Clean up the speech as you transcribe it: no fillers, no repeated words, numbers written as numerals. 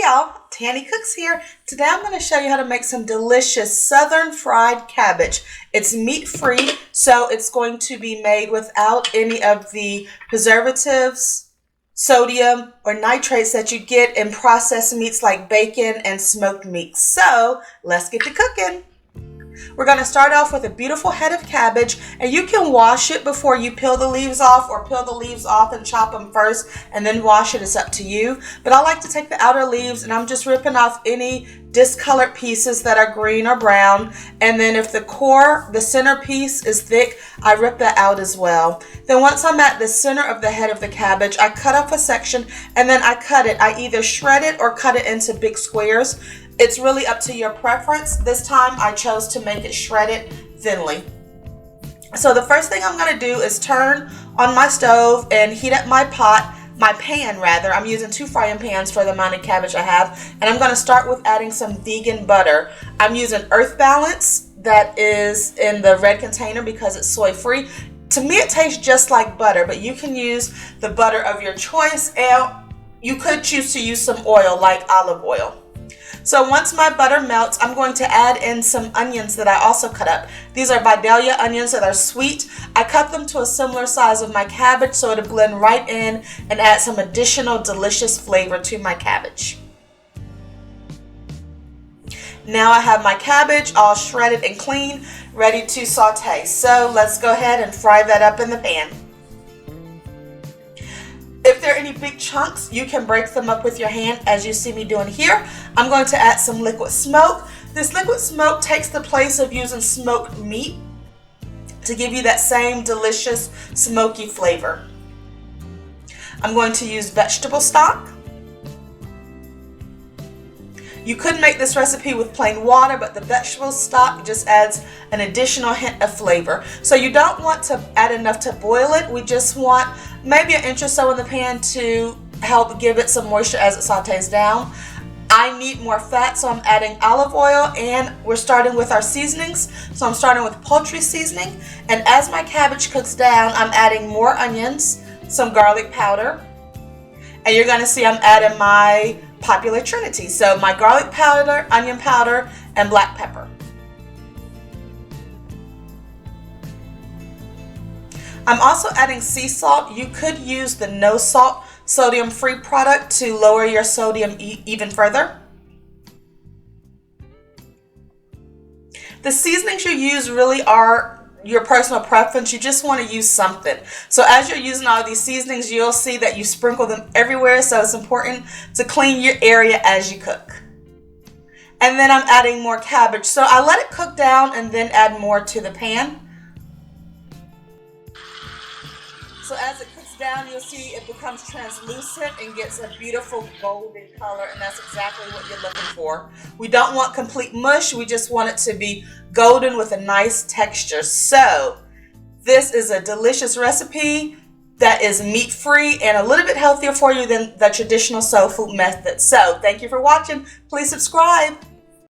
y'all, Tanny Cooks here. Today I'm going to show you how to make some delicious southern fried cabbage. It's meat free, so it's going to be made without any of the preservatives, sodium, or nitrates that you get in processed meats like bacon and smoked meats. So let's get to cooking. We're going to start off with a beautiful head of cabbage, and you can wash it before you peel the leaves off, or peel the leaves off and chop them first and then wash it. It's up to you. But I like to take the outer leaves and I'm just ripping off any discolored pieces that are green or brown. And then if the core, the center piece is thick, I rip that out as well. Then once I'm at the center of the head of the cabbage, I cut off a section and then I cut it. I either shred it or cut it into big squares. It's really up to your preference. This time I chose to make it shredded thinly. So the first thing I'm going to do is turn on my stove and heat up my pan rather. I'm using 2 frying pans for the amount of cabbage I have. And I'm going to start with adding some vegan butter. I'm using Earth Balance that is in the red container because it's soy free. To me it tastes just like butter, but you can use the butter of your choice, and you could choose to use some oil like olive oil. So once my butter melts, I'm going to add in some onions that I also cut up. These are Vidalia onions that are sweet. I cut them to a similar size of my cabbage so it'll blend right in and add some additional delicious flavor to my cabbage. Now I have my cabbage all shredded and clean, ready to saute. So let's go ahead and fry that up in the pan. If there are any big chunks, you can break them up with your hand as you see me doing here. I'm going to add some liquid smoke. This liquid smoke takes the place of using smoked meat to give you that same delicious smoky flavor. I'm going to use vegetable stock. You could make this recipe with plain water, but the vegetable stock just adds an additional hint of flavor. So you don't want to add enough to boil it. We just want maybe an inch or so in the pan to help give it some moisture as it sautés down. I need more fat, so I'm adding olive oil, and we're starting with our seasonings. So I'm starting with poultry seasoning, and as my cabbage cooks down, I'm adding more onions, some garlic powder, and you're going to see I'm adding my popular trinity. So my garlic powder, onion powder, and black pepper. I'm also adding sea salt. You could use the no salt sodium-free product to lower your sodium even further. The seasonings you use really are your personal preference. You just want to use something. So as you're using all these seasonings, you'll see that you sprinkle them everywhere, so it's important to clean your area as you cook. And then I'm adding more cabbage. So I let it cook down and then add more to the pan. So as it cooks down, you'll see it becomes translucent and gets a beautiful golden color, and that's exactly what you're looking for. We don't want complete mush, we just want it to be golden with a nice texture. So this is a delicious recipe that is meat-free and a little bit healthier for you than the traditional soul food method. So thank you for watching. Please subscribe.